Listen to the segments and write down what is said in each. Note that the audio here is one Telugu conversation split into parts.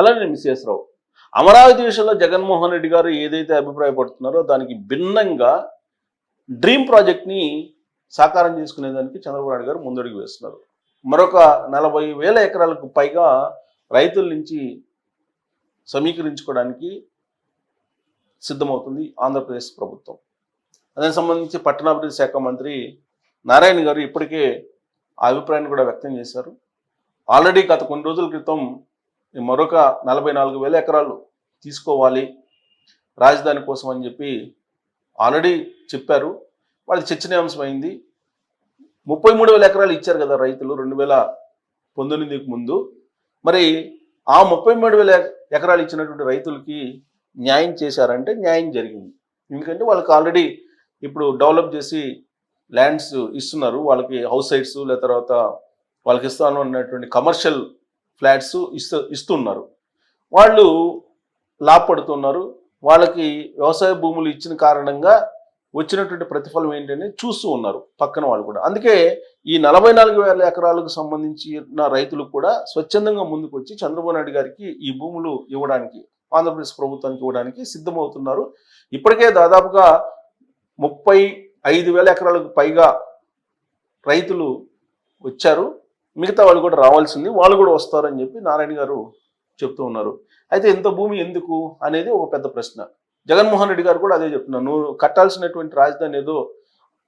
అలానే మిస్ఎస్ రావు. అమరావతి విషయంలో జగన్మోహన్ రెడ్డి గారు ఏదైతే అభిప్రాయపడుతున్నారో దానికి భిన్నంగా డ్రీమ్ ప్రాజెక్ట్ని సాకారం చేసుకునేదానికి చంద్రబాబు నాయుడు గారు ముందడుగు వేస్తున్నారు. మరొక 40,000 ఎకరాలకు పైగా రైతుల నుంచి సమీకరించుకోవడానికి సిద్ధమవుతుంది ఆంధ్రప్రదేశ్ ప్రభుత్వం. దానికి సంబంధించి పట్టణాభివృద్ధి శాఖ మంత్రి నారాయణ గారు ఇప్పటికే ఆ అభిప్రాయాన్ని కూడా వ్యక్తం చేశారు. ఆల్రెడీ గత కొన్ని రోజుల క్రితం మరొక 44,000 ఎకరాలు తీసుకోవాలి రాజధాని కోసం అని చెప్పి ఆల్రెడీ చెప్పారు. వాళ్ళకి చర్చనీయాంశమైంది. 33,000 ఎకరాలు ఇచ్చారు కదా రైతులు 2019కు ముందు. మరి ఆ 33,000 ఎకరాలు ఇచ్చినటువంటి రైతులకి న్యాయం చేశారంటే న్యాయం జరిగింది. ఎందుకంటే వాళ్ళకి ఆల్రెడీ ఇప్పుడు డెవలప్ చేసి ల్యాండ్స్ ఇస్తున్నారు. వాళ్ళకి హౌస్ సైట్స్ లేదా తర్వాత వాళ్ళకి ఇస్తాను అన్నటువంటి కమర్షియల్ ఫ్లాట్స్ ఇస్తున్నారు. వాళ్ళు లాభపడుతున్నారు. వాళ్ళకి వ్యవసాయ భూములు ఇచ్చిన కారణంగా వచ్చినటువంటి ప్రతిఫలం ఏంటని చూస్తూ ఉన్నారు పక్కన వాళ్ళు కూడా. అందుకే ఈ 44,000 ఎకరాలకు సంబంధించిన రైతులు కూడా స్వచ్ఛందంగా ముందుకు వచ్చి చంద్రబాబు నాయుడు గారికి ఈ భూములు ఇవ్వడానికి, ఆంధ్రప్రదేశ్ ప్రభుత్వానికి ఇవ్వడానికి సిద్ధమవుతున్నారు. ఇప్పటికే దాదాపుగా 35,000 ఎకరాలకు పైగా రైతులు వచ్చారు. మిగతా వాళ్ళు కూడా రావాల్సింది, వాళ్ళు కూడా వస్తారని చెప్పి నారాయణ గారు చెప్తూ ఉన్నారు. అయితే ఇంత భూమి ఎందుకు అనేది ఒక పెద్ద ప్రశ్న. జగన్మోహన్ రెడ్డి గారు కూడా అదే చెప్తున్నారు. నువ్వు కట్టాల్సినటువంటి రాజధాని ఏదో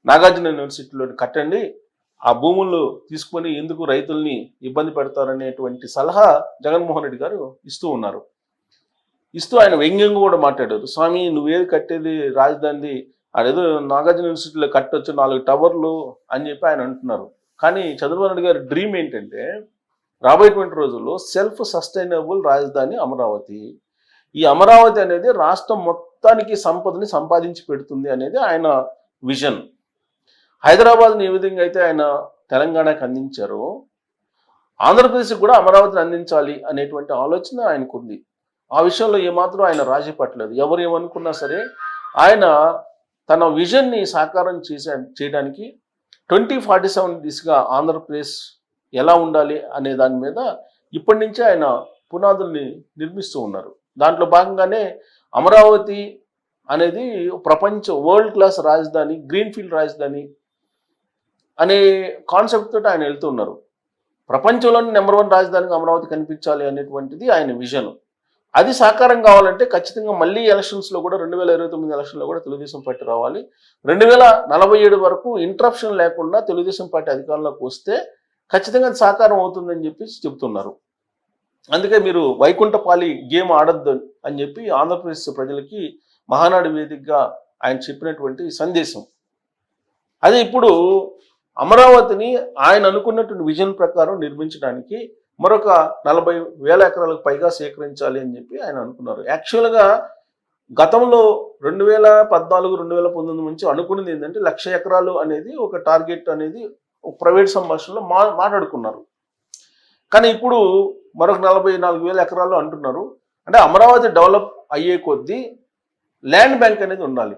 నాగార్జున యూనివర్సిటీలో కట్టండి, ఆ భూములు తీసుకొని ఎందుకు రైతుల్ని ఇబ్బంది పెడతారనేటువంటి సలహా జగన్మోహన్ రెడ్డి గారు ఇస్తూ ఉన్నారు. ఇస్తూ ఆయన వ్యంగ్యంగా కూడా మాట్లాడారు. స్వామి నువ్వేది కట్టేది రాజధాని అదేదో నాగార్జున యూనివర్సిటీలో కట్టొచ్చు 4 టవర్లు అని చెప్పి ఆయన అంటున్నారు. కానీ చంద్రబాబు నాయుడు గారి డ్రీమ్ ఏంటంటే రాబోయేటువంటి రోజుల్లో సెల్ఫ్ సస్టైనబుల్ రాజధాని అమరావతి. ఈ అమరావతి అనేది రాష్ట్రం మొత్తానికి సంపదని సంపాదించి పెడుతుంది అనేది ఆయన విజన్. హైదరాబాద్ని ఏ విధంగా అయితే ఆయన తెలంగాణకు అందించారో ఆంధ్రప్రదేశ్కి కూడా అమరావతిని అందించాలి అనేటువంటి ఆలోచన ఆయనకు ఉంది. ఆ విషయంలో ఏమాత్రం ఆయన రాజీ పట్టలేదు. ఎవరు ఏమనుకున్నా సరే ఆయన తన విజన్ని సాకారం చేయడానికి 2047 దిశగా ఆంధ్రప్రదేశ్ ఎలా ఉండాలి అనే దాని మీద ఇప్పటి నుంచే ఆయన పునాదుల్ని నిర్మిస్తూ ఉన్నారు. దాంట్లో భాగంగానే అమరావతి అనేది ప్రపంచ వరల్డ్ క్లాస్ రాజధాని, గ్రీన్ఫీల్డ్ రాజధాని అనే కాన్సెప్ట్ తోటి ఆయన వెళ్తున్నారు. ప్రపంచంలోని నెంబర్ 1 రాజధానికి అమరావతి కనిపించాలి అనేటువంటిది ఆయన విజన్. అది సాకారం కావాలంటే ఖచ్చితంగా మళ్ళీ ఎలక్షన్స్లో కూడా 2029 ఎలక్షన్లో కూడా తెలుగుదేశం పార్టీ రావాలి. 2047 వరకు ఇంటరప్షన్ లేకుండా తెలుగుదేశం పార్టీ అధికారంలోకి వస్తే ఖచ్చితంగా అది సాకారం అవుతుందని చెప్పి చెప్తున్నారు. అందుకే మీరు వైకుంఠపాలి గేమ్ ఆడద్దు అని చెప్పి ఆంధ్రప్రదేశ్ ప్రజలకి మహానాడు వేదికగా ఆయన చెప్పినటువంటి సందేశం. అదే ఇప్పుడు అమరావతిని ఆయన అనుకున్నటువంటి విజన్ ప్రకారం నిర్మించడానికి మరొక 40,000 ఎకరాలకు పైగా సేకరించాలి అని చెప్పి ఆయన అనుకున్నారు. యాక్చువల్గా గతంలో 2014, 2019 నుంచి అనుకున్నది ఏంటంటే 1,00,000 ఎకరాలు అనేది ఒక టార్గెట్ అనేది ప్రైవేట్ సంభాషణలో మాట్లాడుకున్నారు. కానీ ఇప్పుడు మరొక 44,000 ఎకరాలు అంటున్నారు. అంటే అమరావతి డెవలప్ అయ్యే కొద్దీ ల్యాండ్ బ్యాంక్ అనేది ఉండాలి.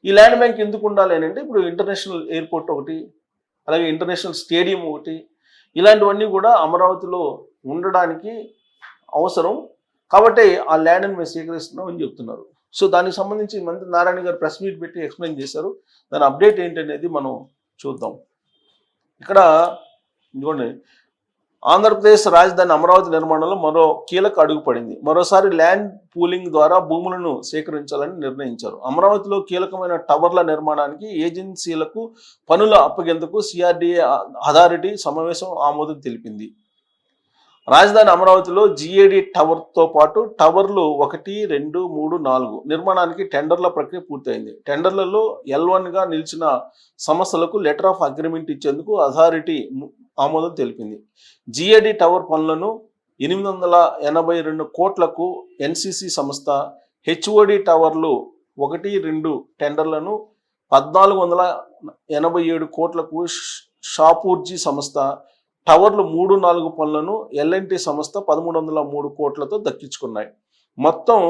ఈ ల్యాండ్ బ్యాంక్ ఎందుకు ఉండాలి అని అంటే ఇప్పుడు ఇంటర్నేషనల్ ఎయిర్పోర్ట్ ఒకటి, అలాగే ఇంటర్నేషనల్ స్టేడియం ఒకటి, ఇలాంటివన్నీ కూడా అమరావతిలో ఉండడానికి అవసరం. కాబట్టి ఆ ల్యాండ్ని మేము సేకరిస్తున్నాం అని చెప్తున్నారు. సో దానికి సంబంధించి మంత్రి నారాయణ గారు ప్రెస్ మీట్ పెట్టి ఎక్స్ప్లెయిన్ చేశారు. దాని అప్డేట్ ఏంటనేది మనం చూద్దాం. ఇక్కడ ఇదిగోండి, ఆంధ్రప్రదేశ్ రాజధాని అమరావతి నిర్మాణంలో మరో కీలక అడుగు పడింది. మరోసారి ల్యాండ్ పూలింగ్ ద్వారా భూములను సేకరించాలని నిర్ణయించారు. అమరావతిలో కీలకమైన టవర్ల నిర్మాణానికి ఏజెన్సీలకు పనుల అప్పగింతకు సిఆర్డీఏ అథారిటీ సమావేశం ఆమోదం తెలిపింది. రాజధాని అమరావతిలో జిఏడి టవర్తో పాటు టవర్లు 1, 2, 3, 4 నిర్మాణానికి టెండర్ల ప్రక్రియ పూర్తయింది. టెండర్లలో L1గా నిలిచిన సంస్థలకు లెటర్ ఆఫ్ అగ్రిమెంట్ ఇచ్చేందుకు అథారిటీ ఆమోదం తెలిపింది. జిఏడి టవర్ పనులను 882 కోట్లకు ఎన్సిసి సంస్థ, హెచ్ఓడి టవర్లు 1, 2 టెండర్లను 1,487 కోట్లకు షాపూర్జీ సంస్థ, టవర్లు 3, 4 పనులను ఎల్ఎన్టీ సంస్థ 1,303 కోట్లతో దక్కించుకున్నాయి. మొత్తం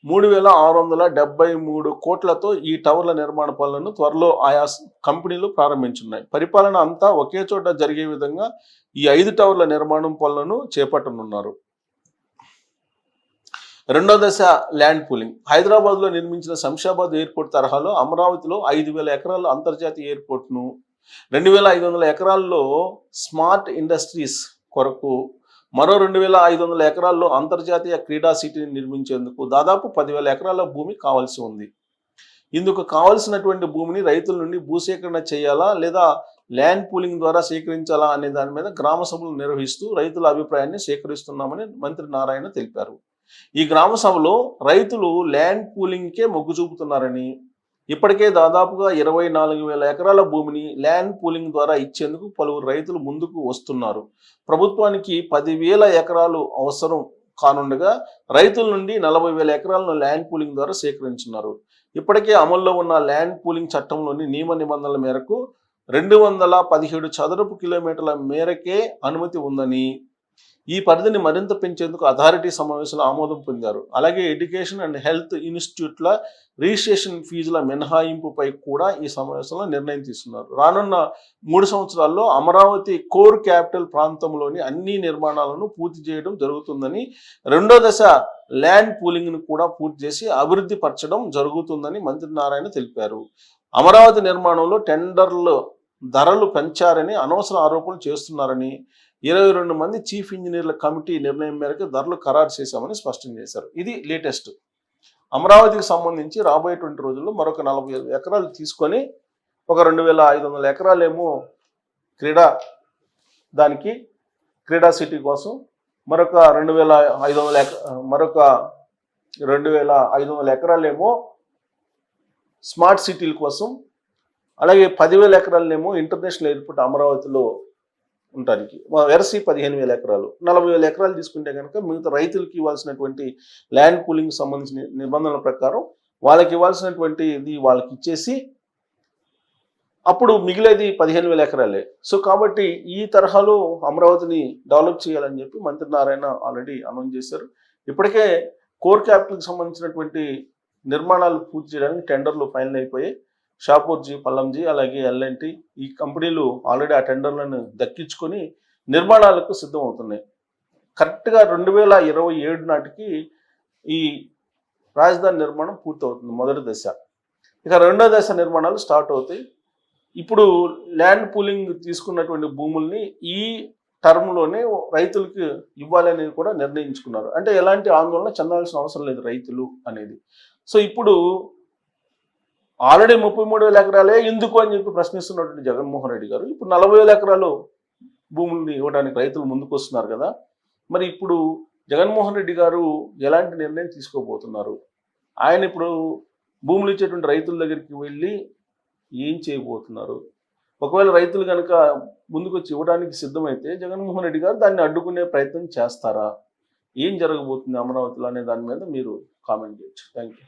3,673 కోట్లతో ఈ టవర్ల నిర్మాణ పనులను త్వరలో ఆయా కంపెనీలు ప్రారంభించున్నాయి. పరిపాలన అంతా ఒకే చోట జరిగే విధంగా ఈ 5 టవర్ల నిర్మాణం పనులను చేపట్టనున్నారు. రెండో దశ ల్యాండ్ పూలింగ్. హైదరాబాద్లో నిర్మించిన శంషాబాద్ ఎయిర్పోర్ట్ తరహాలో అమరావతిలో 5,000 ఎకరాల అంతర్జాతీయ ఎయిర్పోర్ట్ను, 2,500 ఎకరాల్లో స్మార్ట్ ఇండస్ట్రీస్ కొరకు, మరో 2,500 ఎకరాల్లో అంతర్జాతీయ క్రీడా సిటీని నిర్మించేందుకు దాదాపు 10,000 ఎకరాల భూమి కావాల్సి ఉంది. ఇందుకు కావలసినటువంటి భూమిని రైతుల నుండి భూసేకరణ చేయాలా లేదా ల్యాండ్ పూలింగ్ ద్వారా సేకరించాలా అనే దాని మీద గ్రామ సభలు నిర్వహిస్తూ రైతుల అభిప్రాయాన్ని సేకరిస్తున్నామని మంత్రి నారాయణ తెలిపారు. ఈ గ్రామ సభలో రైతులు ల్యాండ్ పూలింగ్కే మొగ్గు చూపుతున్నారని, ఇప్పటికే దాదాపుగా 24,000 ఎకరాల భూమిని ల్యాండ్ పూలింగ్ ద్వారా ఇచ్చేందుకు పలువురు రైతులు ముందుకు వస్తున్నారు. ప్రభుత్వానికి 10,000 ఎకరాలు అవసరం కానుండగా రైతుల నుండి 40,000 ఎకరాలను ల్యాండ్ పూలింగ్ ద్వారా సేకరించున్నారు. ఇప్పటికే అమల్లో ఉన్న ల్యాండ్ పూలింగ్ చట్టంలోని నియమ నిబంధనల మేరకు 217 చదరపు కిలోమీటర్ల మేరకే అనుమతి ఉందని, ఈ పరిధిని మరింత పెంచేందుకు అథారిటీ సమావేశంలో ఆమోదం పొందారు. అలాగే ఎడ్యుకేషన్ అండ్ హెల్త్ ఇన్స్టిట్యూట్ల రిజిస్ట్రేషన్ ఫీజుల మినహాయింపుపై కూడా ఈ సమావేశంలో నిర్ణయం తీసుకున్నారు. రానున్న 3 సంవత్సరాల్లో అమరావతి కోర్ క్యాపిటల్ ప్రాంతంలోని అన్ని నిర్మాణాలను పూర్తి చేయడం జరుగుతుందని, రెండో దశ ల్యాండ్ పూలింగ్ను కూడా పూర్తి చేసి అభివృద్ధి పరచడం జరుగుతుందని మంత్రి నారాయణ తెలిపారు. అమరావతి నిర్మాణంలో టెండర్లు ధరలు పెంచారని అనవసర ఆరోపణలు చేస్తున్నారని, 22 మంది చీఫ్ ఇంజనీర్ల కమిటీ నిర్ణయం మేరకు ధరలు ఖరారు చేశామని స్పష్టం చేశారు. ఇది లేటెస్ట్. అమరావతికి సంబంధించి రాబోయేటువంటి రోజుల్లో మరొక 40 ఎకరాలు తీసుకొని ఒక 2,500 ఎకరాలేమో క్రీడా సిటీ కోసం, మరొక 2,500 ఎకరాలేమో స్మార్ట్ సిటీల కోసం, అలాగే 10,000 ఎకరాలనేమో ఇంటర్నేషనల్ ఎయిర్పోర్ట్ అమరావతిలో ఉండడానికి, వెరసి 15,000 ఎకరాలు, 40,000 ఎకరాలు తీసుకుంటే కనుక మిగతా రైతులకి ఇవ్వాల్సినటువంటి ల్యాండ్ పూలింగ్ సంబంధించిన నిబంధనల ప్రకారం వాళ్ళకి ఇవ్వాల్సినటువంటి ఇది వాళ్ళకి ఇచ్చేసి అప్పుడు మిగిలేది 15,000 ఎకరాలే. సో కాబట్టి ఈ తరహాలో అమరావతిని డెవలప్ చేయాలని చెప్పి మంత్రి నారాయణ ఆల్రెడీ అనౌన్స్ చేశారు. ఇప్పటికే కోర్ క్యాపిటల్కి సంబంధించినటువంటి నిర్మాణాలు పూర్తి చేయడానికి టెండర్లు ఫైనల్ అయిపోయాయి. షాపూర్జీ, పల్లంజీ, అలాగే ఎల్ఎన్టీ ఈ కంపెనీలు ఆల్రెడీ ఆ టెండర్లను దక్కించుకొని నిర్మాణాలకు సిద్ధం అవుతున్నాయి. కరెక్ట్గా 2027 నాటికి ఈ రాజధాని నిర్మాణం పూర్తవుతుంది మొదటి దశ. ఇక రెండో దశ నిర్మాణాలు స్టార్ట్ అవుతాయి. ఇప్పుడు ల్యాండ్ పూలింగ్ తీసుకున్నటువంటి భూముల్ని ఈ టర్మ్లోనే రైతులకి ఇవ్వాలని కూడా నిర్ణయించుకున్నారు. అంటే ఎలాంటి ఆందోళన చెందాల్సిన అవసరం లేదు రైతులు అనేది. సో ఇప్పుడు ఆల్రెడీ 33,000 ఎకరాలే ఎందుకు అని చెప్పి ప్రశ్నిస్తున్నటువంటి జగన్మోహన్ రెడ్డి గారు ఇప్పుడు 40,000 ఎకరాలు భూముల్ని ఇవ్వడానికి రైతులు ముందుకు వస్తున్నారు కదా. మరి ఇప్పుడు జగన్మోహన్ రెడ్డి గారు ఎలాంటి నిర్ణయం తీసుకోబోతున్నారు? ఆయన ఇప్పుడు భూములు ఇచ్చేటువంటి రైతుల దగ్గరికి వెళ్ళి ఏం చేయబోతున్నారు? ఒకవేళ రైతులు కనుక ముందుకు వచ్చి ఇవ్వడానికి సిద్ధమైతే జగన్మోహన్ రెడ్డి గారు దాన్ని అడ్డుకునే ప్రయత్నం చేస్తారా? ఏం జరగబోతుంది అమరావతిలో అనే దాని మీద మీరు కామెంట్ చేయొచ్చు. Thank you.